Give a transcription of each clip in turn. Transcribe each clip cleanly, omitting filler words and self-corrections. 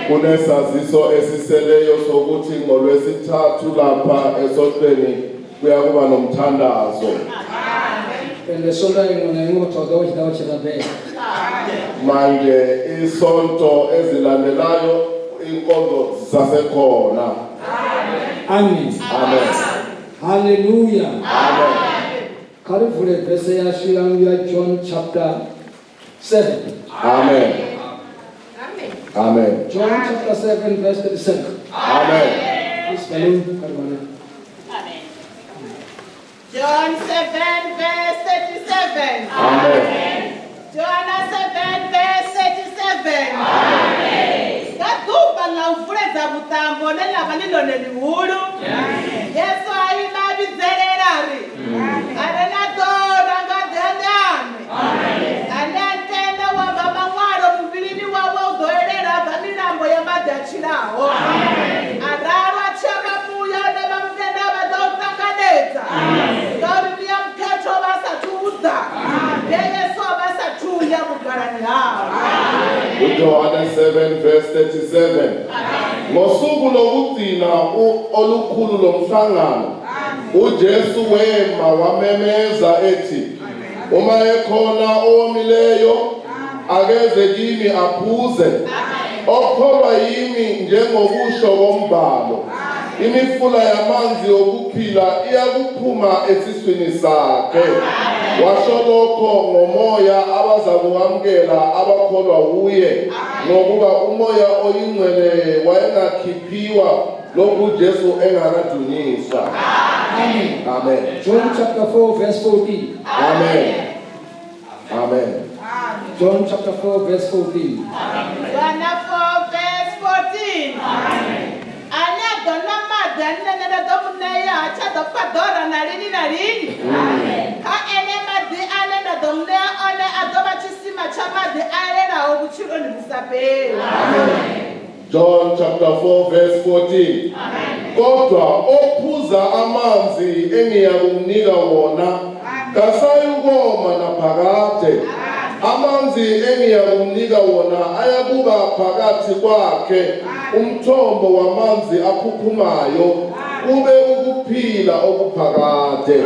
Kunesaziso esiseleyo sokuthi ngolwesithathu lapha esontweni kuyakuba nomthandazo. Manje isonto ezilandelayo inkonzo zisasekhona. Amen. Amen. Hallelujah. Amen. Karifule verse ya John chapter 7. Amen. Amen. John chapter 7 verse 37. Amen. Amen. John 7 verse 37. Amen. John 7 verse 37. Amen. Kakuba la ufureza butambo nela vanilo nelihulu. Yesu ayimabizelelari. Arena tora ngadendane. Anentenda wa baba mwaro mbilini wa wogoelera vamilambo ya madachiraho. Ararwa chama muya na bamtenda badotangadeza. Ngori ya mketo basa tuuza. Yesu basa tuya mugarani hao. John 7 verse 37. Ngosuku lokugcina olukhulu lomhlangano uJesu wema wamemeza ethi uma ekhona owomileyo akeze kimi aphuze okholwa yimi njengokusho kombhalo imifula yamanzi okuphila iyakuphuma esiswini sakhe washo lokho ngomoya abazakuamkela abakholwa kuye ngokuba umoya oyingcwele wayengakhiphiwa lokhu Jesu engakadunyiswa. Amen. Amen. John chapter 4 verse 14. Amen. Amen. John chapter 4 verse 14. John 4 verse 14. Anya dona madana na domuneya cha dopadora na lini. Ka ene madi ane na domne ane adoba chisima cha madi ane na ukuchilo nikusapela. John chapter 4 verse 14. Kodwa ophuza amanzi engiyakunika wona kasayukoma naphakade. Amanzi engiyakunika wona ayakuba phakathi kwakhe umthombo wamanzi aphuphumayo ube ukuphila okuphakade.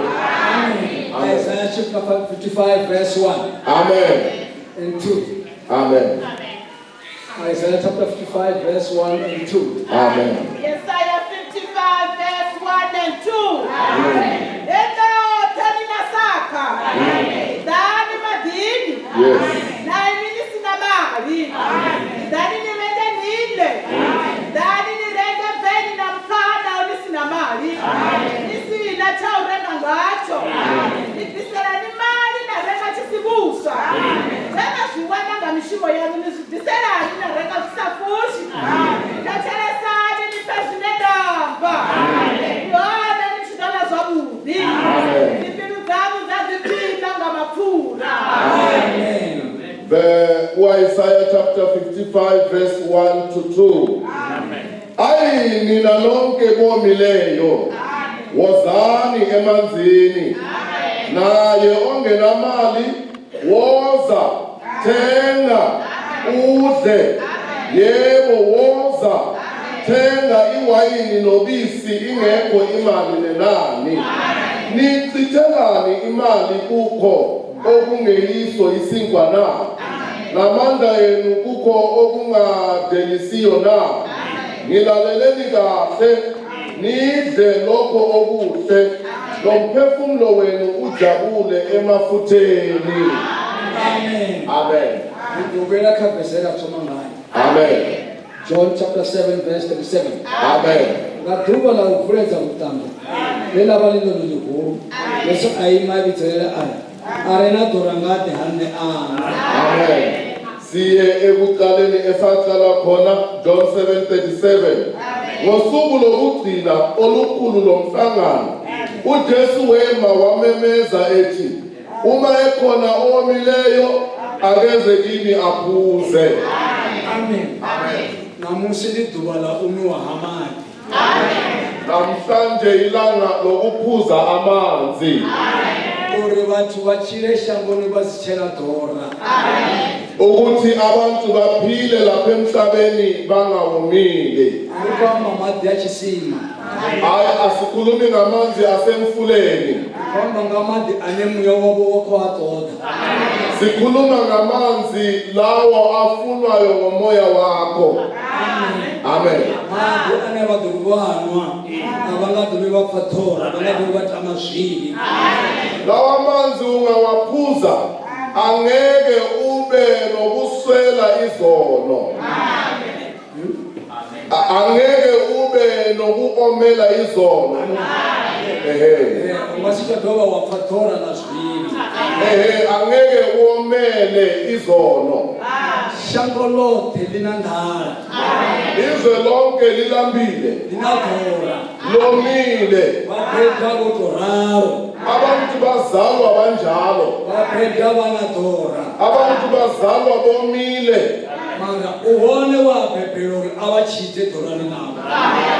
Isaiah chapter 55 verse 1 Amen and 2. Amen Isaiah chapter 55 verse 1 and 2. Amen. Isaiah 55 verse 1 and 2. Eno thanina sakha. Dani madini. Yes. Nayi mini sinamali. Dani nimende nile. Dani nirenge veni na mfana unisinamali. Nisina cha urenga ngacho. Nibisela ni mali na renga chisibusa. Tena ziwana ngamishimo yanu nizidisela na renga chisafushi. Ndacheresani nipezinedamba. Yona nishidala zabudi. Nipilu zabu zazipita ngamapura. Amen. Isaiah chapter 55 verse 1 to 2. Ayi nina lonke bomileyo wozani emanzini naye ongenamali woza thenga udle yebo woza thenga iwayini nobisi ingekho imali nenani nichithelani imali kukho okungeyiso isinkwa na namandla yenu kukho okungadelisiyo na ngilaleleni kahle nidle lokho okuhle nomphefumulo wenu ujabule emafutheni. Amen. Amen. Ngibukela khavesela kusoma ngayo. Amen. John chapter 7 verse 37. Amen. Ngathuba la ukufuleza kutamba. Lela balilo lukuru. Leso ayimabitselela arena dorangate hande Amen. Siye ekuqaleni esaqala khona John 7:37. Ngosuku lokugcina olukhulu lomhlangano uJesu wema wamemeza ethi uma ekhona owomileyo akeze kimi aphuze. Amen. Namusi lidubala umi wahamadi. Namhlanje ilanga lokuphuza amanzi. Uri bathu bachile shangoni bazitshela dora. Ukuthi abantu baphile lapha emhlabeni bangawomile. Kwamba madi yachisima. Hayi asikhulumi ngamanzi asemfuleni. Kwamba ngamadi anemuya wabo wakwadoda. Sikhuluma ngamanzi lawo afunwayo ngomoya wakho. Amen. Madi anebadubanwa. Abangadubi baphathora, abangadubi batamashili. Lawa manzi ungawaphuza angeke ube nokuswela izono. Angeke ube nokuomela izono. Masikadoba waphathora naswili. Angeke uomele izono. Shangolote linandhala. Izwe lonke lilambile. Linadora. Lomile. Baphetha kodoraro. Abantu bazalwa banjalo. Baphetha banadora. Abantu bazalwa bomile. Manga uwone waphephelo abachithe dorani nabo.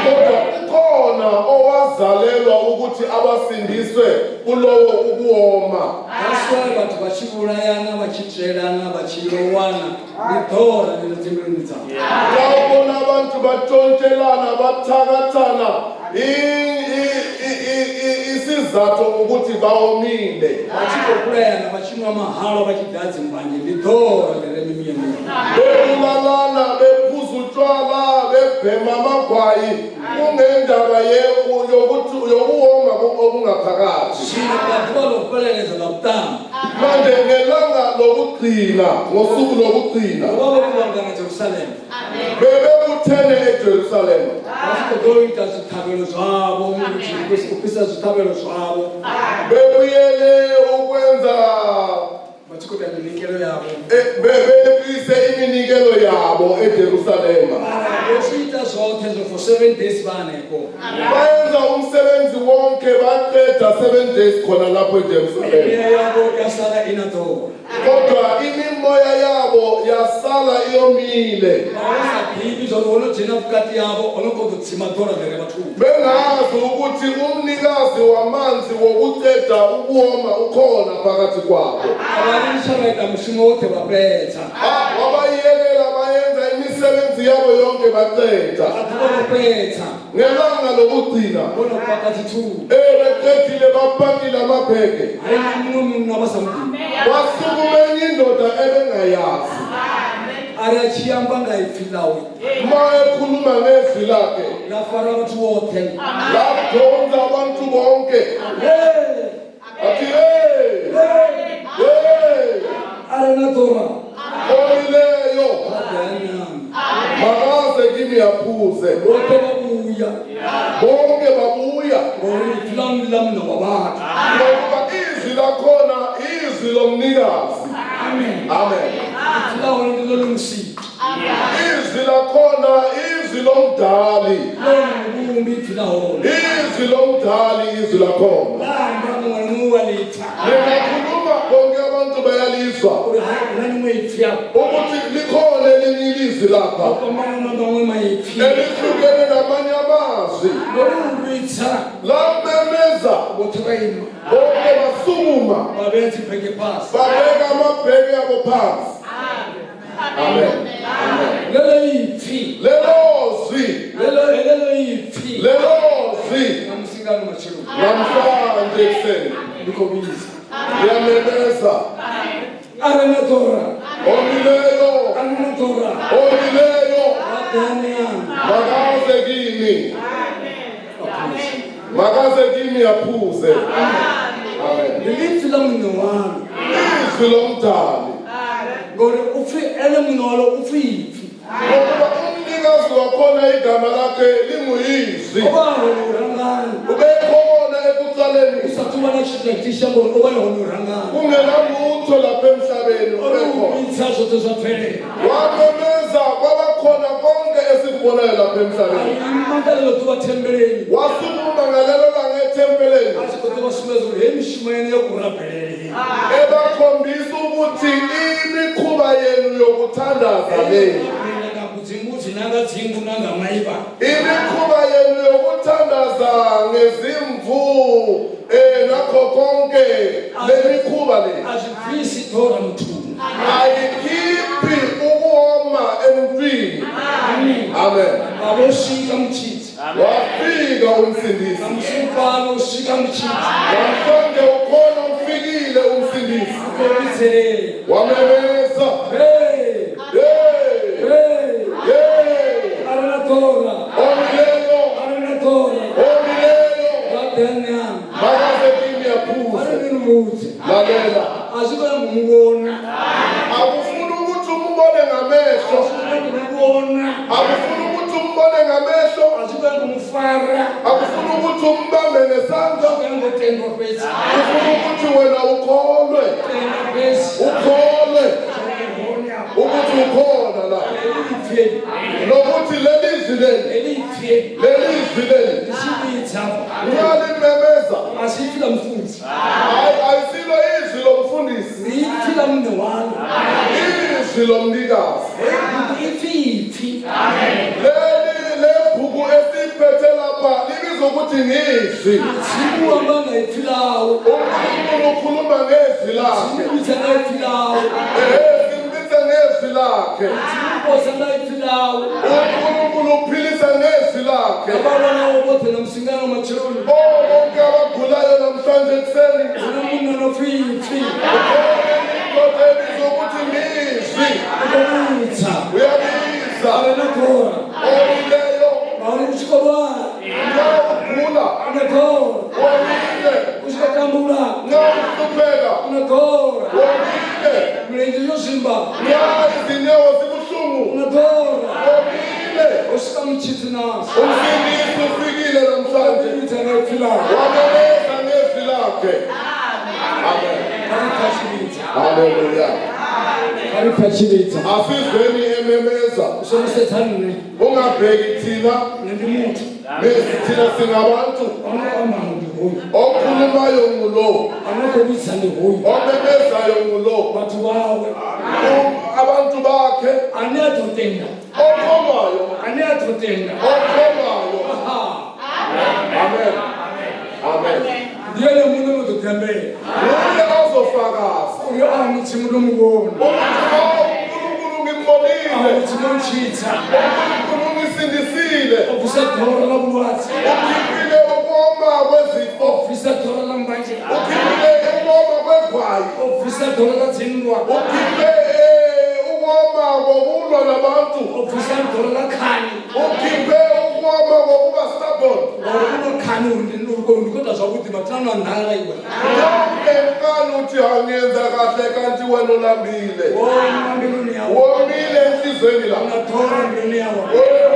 Kodwa ukhona owazalelwa ukuthi abasindiswe kulowo ukuwoma. Aswa bathu bachibulayana bachitshelana bachilowana lidora lezimini zabo. Labona abantu batshontshelana bathakathana isizathu ukuthi bawomile. Bachikokulayana bachinwa mahalo bachidazi mbanje lidora leremimiyeni. Bebulalana bephuza utshwala bebhema amagwayi kungendaba yokuwoma okungaphakathi. Sina bathu balopheleleza laptama. Manje ngelanga lokugcina ngosuku lokugcina Ngoba kulangana Jerusalem. bebebuthene eJerusalema. Basikodoyita zithabelo zabo ukuthi ukupisa zithabelo zabo. Bebuyele ukwenza Bathikoda iminikelo yabo. bebise iminikelo yabo eJerusalema. Besita zonke for 7 days baneko. Bayenza umsebenzi wonke baqeda 7 days khona lapho eJerusalema. Yabo yasala inadora. Kodwa imimoya yabo yasala yokuqala iyomile. Bengazi ukuthi umnikazi wamanzi wokuqeda ukuwoma ukhona phakathi kwabo. Wabayekela bayenza imisebenzi yabo yonke baqeda. Ngelanga lokugcina beqedile bapakile amabheke. Wasukuma enye indoda ebengayazi. Ma ekhuluma ngezwi lakhe ladonsa abantu bonke. Athi omileyo makaze kimi yaphuze. Bonke babuya ngoba izwi lakhona izwi lomnikazi. Amen. Izwi lakhona izwi lomdali. Izwi lomdali izwi lakhona. Ngingakhuluma bonke abantu bayalizwa ukuthi likhona elinye ilizwi lapha elihlukene namanye amazwi. Lamemeza bonke basukuma babeka amabheke abo phansi. Amen. Lelo zwi namhlanje ekuseni liyamemeza. Omileyo makaze kimi yaphuze. Amen. Izwi lomdali. Ngoba umnikazi wakhona igama lakhe linguyizwi. Ubekhona ekuqaleni kungenalutho lapha emhlabeni. Wamemeza kwabakhona konke esikubonayo lapha emhlabeni. Wasukuma ngalelo langa ethempeleni ebakhombisa ukuthi imikhuba yenu yokuthandaza leyo. Imikhuba yenu yokuthandaza ngezimvu nakho konke lemikhuba le ayikhiphi ukuwoma emntwini. Amen. Wafika umsindisi. Namhlanje ukhona ufikile umsindisi. Wamemeza. Makaze kimi yaphuze. Lalela. Akufuna ukuthi umbone ngamehlo. Akufuna ukuthi umbone ngamehlo. Akufuna ukuthi umbambe nesandla. Akufuna ukuthi wena ukholwe. Ukuthi ukhona la. Nokuthi lelizwi leli uyalimemeza. Ayisilo izwi lomfundisi. Izwi lomnikazi. Lebhuku esiphethe lapha libizwa ukuthi ngizwi. uNkulunkulu ukhuluma ngezwi lakhe. Ngezwi lakhe. uNkulunkulu uphilisa ngezwi lakhe. Bonke abagulayo namhlanje ekuseni ebizwa ukuthi ngizwi. Uyabiza omileyo ugula womile ngawuhlupheka womile izinyawo zibuhlungu womile umsindisi ufikile namhlanje wamemeza ngezwi lakhe. Amen. Hallelujah. Asizweni ememeza. Ungabheki thina thina singabantu. Okhulumayo ngulo, omemezayo ngulo. Abantu bakhe wakhe ani atotenga okholwayo ani atotenga okholwayo. Amen. Amen. ndiye le muntu ozothembela Nguye ozofakaza uyo amuthi umuntu omubona uNkulunkulu ngimbonile, awuthi nomchitha uNkulunkulu ngisindisile, ofisa dhora labulwathi ukhiphile ukoma kwezifo, ofisa dhora lambanje ukhiphile ukoma kwegwayi, ofisa dhora lathindwa ukhiphile ukoma kokulwa nabantu, ofisa dhora lakhani ukhiphe ukoma kokuba stubborn. unokhani kodwa zwakuthi mathana ndala iwe Yonke nkani uthi angenza kahle kanti wena ulambile. womambeluni yawo Womile enhlizweni la. unathora mbeluni yawo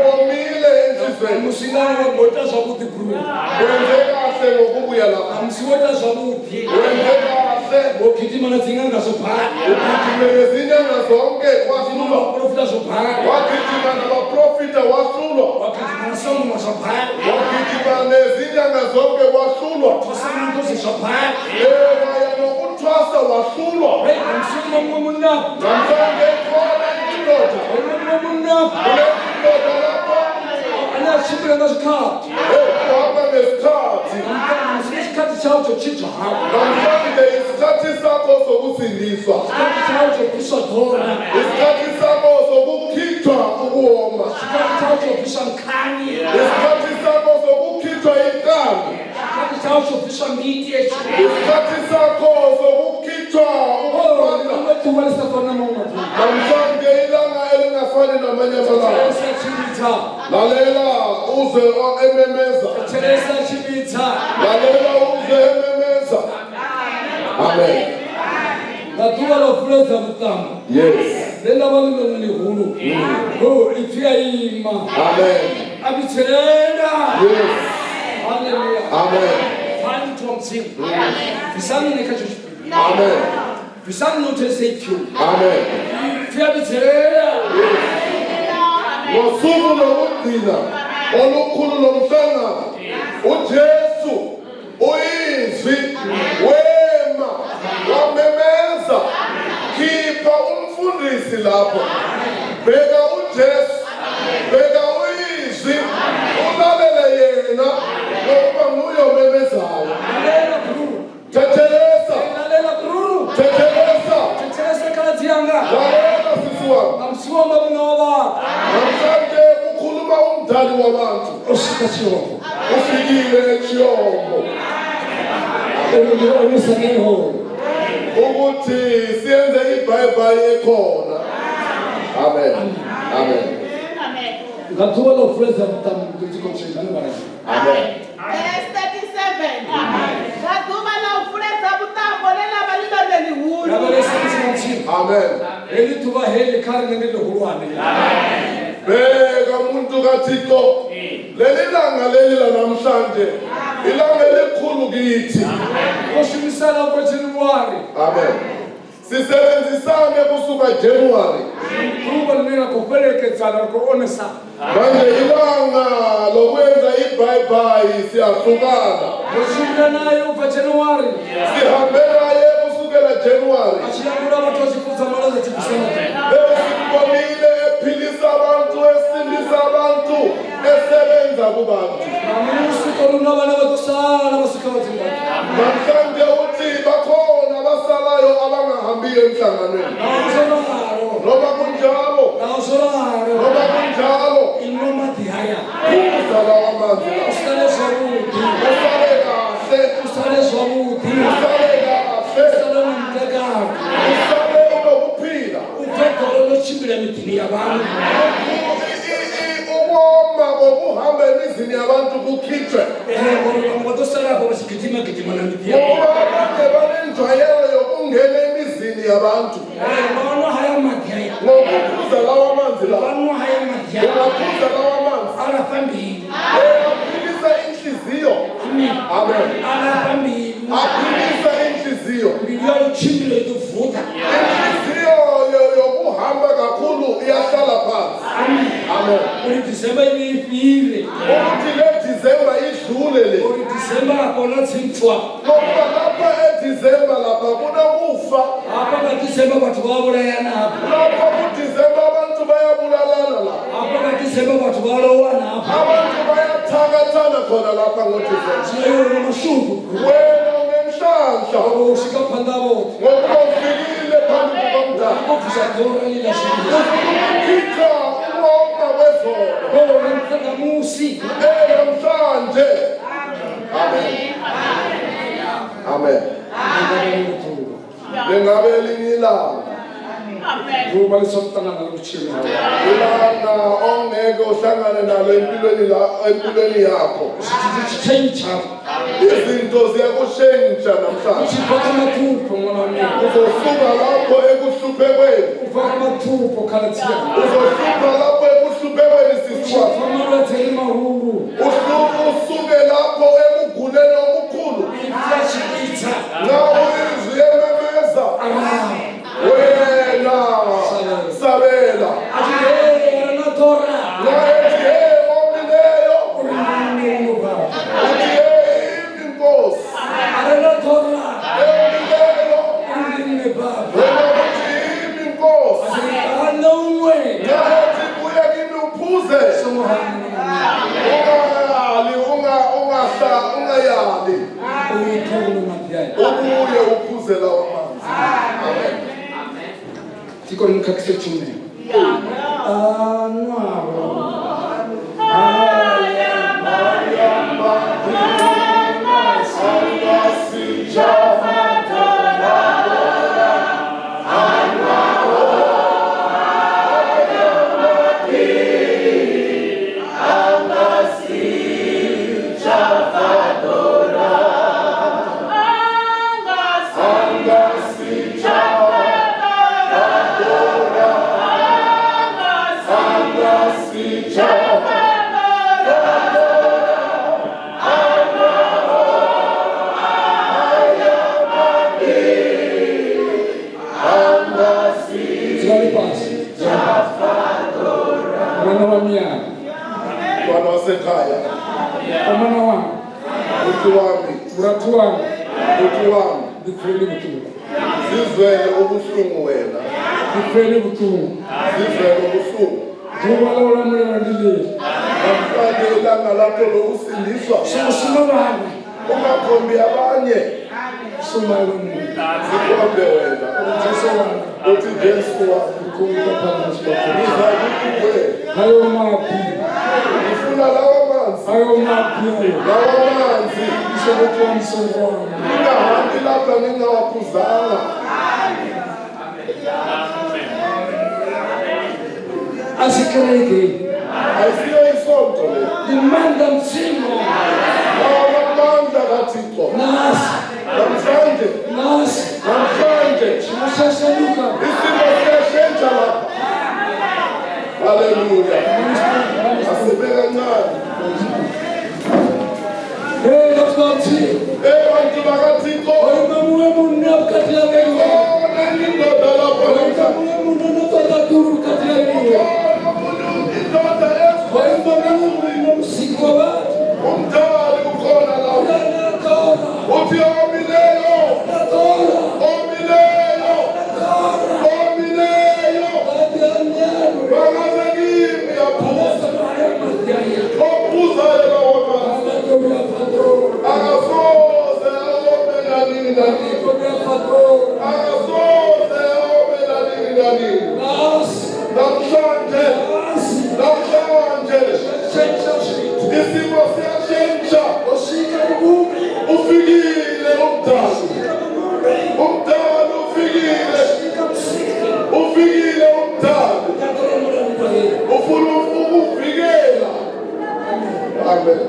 Womile enhlizweni. amusilani wabota zwakuthi khulu Wenze kahle ngokubuya lapha. amsiwota zwakuthi Wenze kahle. wokhithima nazinga zobhala Ugijime ngezinyanga zonke wahlulwa. waprofita zobhala Wagijima nabaprofita wahlulwa. wakhithima nasomo zobhala Wagijima nezinyanga zonke wahlulwa. thosana ntosi zobhala Waya nokuthwasa wahlulwa. hey amsimo ngomunna Namhlanje khona indoda. ngomunna Kule indoda lapha. anyashibula ngasikhathi Uhamba ngesikhathi. isikhathi chawo chochitha Namhlanje isikhathi sakho sokusindiswa. isikhathi chawo chophisa dhora Isikhathi sakho sokukhithwa ukuwoma. isikhathi chawo chophisa nkhani Isikhathi sakho sokukhithwa inkani. isikhathi chawo chophisa miti yesu Isikhathi sakho sokukhithwa ukubanda. Namhlanje ilanga elingafani namanye amalanga. Lalela uze ememeza. Lalela uze ememeza. Amen. ngatuva lofuleza mutama Yes. lelavalilona lihulu ifiyayima Amen. abithelenda Yes. haleluya Amen. fani tomsim bisani nekachoshipi Amen. bisani notesepyu Amen. fiyabithelenda Ngosuku lokugcina olukhulu lomhlangano, uJesu uyizwi wema wamemeza, khipha umfundisi lapho. Bheka uJesu, bheka uyizwi, ulalele yena ngoba nguyomemezayo. lalela guru Thethelesa, lalela guru thethelesa, tethelesa kalathi yanga lalela sisi wami. amsiwamba bunova Namhlanje kukhuluma umdali wabantu. osikasiyoko Ufikile eChiyombo onisakeholo ukuthi siyenze ibhayibhayi ekhona. Amen. Amen. ngatuva lofuleza mutama kutikochengani barayi Amen. Verse 37. Ngatuva lofuleza mutama lelavalilona lihulu. yabalesisimathini Amen. elithuba heli khali nengelihulwane Bheka umuntu kaThixo, leli langa leli lanamhlanje ilanga elikhulu kithi. oshimisana kwajanuwari Amen. Sisebenzisane kusuka January. kuba nina kupelekedzana kuonesa Manje ilanga lokwenza ibhayibhayi siyahlukana. oshimira nayo ubva januwari Sihambe naye kusukela January. achiyambula vatozvikudza malaza chikusana Besibonile ephilisa abantu, esindisa abantu, esebenza kubantu. namusiko lunavana vatosala vasika vadzimbati Namhlanje uthi bakhona abasalayo abangahambiyo emhlanganweni. nawusolaro Noma kunjalo, nawusolaro noma kunjalo, inomadhiyaya uzala wamanzi la. usale zwavudi Usale kahle, usale zwavudi usale kahle, usale nomtekako usale unokuphila. uphetolo lochimbila midini yabantu Ukoma kokuhamba emizini yabantu kukhitshwe. vatosalapo vasigijimagijima na midi Ngoba yabo abanye banenjwayelo yokungena emizini yabantu vanwa haya madhiyaya ngokuphuza lawa manzi la. vanwa haya madhiyaya Ungaphuza lawa manzi. alafambili Aphilisa inhliziyo. Amen. alafambili Aphilisa inhliziyo. mbili yaluchimbila ituvuta Inhliziyo yokuhamba kakhulu iyahlala phansi. Amen. uri disemba inifile Ukuthi le December idlule le. uri disemba akona tsimfwa Ngoba lapha eDecember lapha kunokufa. apa patisemba vatu vavulayanapa Lapha kuDecember sema watu walowana hapa. Abantu bayathangathana khona lapha ngoThixo. Siyona mashungu. Wena ungenhlanhla. Ushika phandabo. Ngoba ufikile phambi kukaMdali. Ukufisa khona ilashilo. Ukhitha uwoma wezolo. Ngoba ngifakamusi. Namhlanje. Amen. Amen. Lengabe elinye ilanga. Ngoba lisokuhlangana lokuchina. Ilanga ongeke uhlangane nalo empilweni yakho. Change. Izinto ziyakushintsha namhlanje. Usiphatha amathupho ngona wami. Uzosuka lapho ekuhluphekweni. Ufaka amathupho khalathia. Uzosuka lapho ekuhluphekweni sisiwa. Ufanele uthele mahulu. Usuke lapho ekuguleni okukhulu. Iflash itha. Nawe izwi ememeza. Wena sabela. Athi hey anatora. Nathi hey omileyo. Uthi hey inkosi. Anatora. Omileyo. Undine baba. Wena uthi inkosi. Alonwe. Nathi buya kimi uphuze. Ungayali. Ubuye uphuze lawo manzi. Amen. Tiko nikakise chume. Anwaro. Zizwele ubuhlungu wena. Zizwele ubuhlungu. Zizwele ubuhlungu. Ngoba mulala ndile. Namhlanje ilanga lakho lokusindiswa. Sinobantu. Ungakhombi abanye. Sumaloni. Zikhombe wena. Ujesu wami. Uthi Jesu wami. Ukhuleka phakathi kwakho. Ngizakuwe. Hayo maphi. Ngifuna lawo manzi. Hayo maphi. Lawo manzi. Ishokuthi msongwana. Ngingahambi lapha ngingawaphuzanga. Asikreke. Ayisiyo isonto le. Dimanda msimo. Lawo mamandla kaThixo. Nasi. Namhlanje. Namhlanje. Shashaluka. Isimo siyashintsha lapha. Haleluya. Asibe kancane. Hey, Lord. Bantu bakaThixo. Oyimamuwe munna kati ya wewe. Indoda lapha namhlanje. Oyimamuwe munna tatatu kati ya wewe. Indoda yesu. Oyimamuwe msiko watu. Umdali ukhona lapha. Uthi omileyo. Omileyo. Bangaze kimi yaphuza. Ophuzayo lawo manzi. Akasoze awomela nini nanini. Akasoze awomela nini nanini. Namhlanje. Isimo siyashintsha. Ufikile umdali. Umdali ufikile. Ufikile umdali. Ufuna ukuvikela. Amen.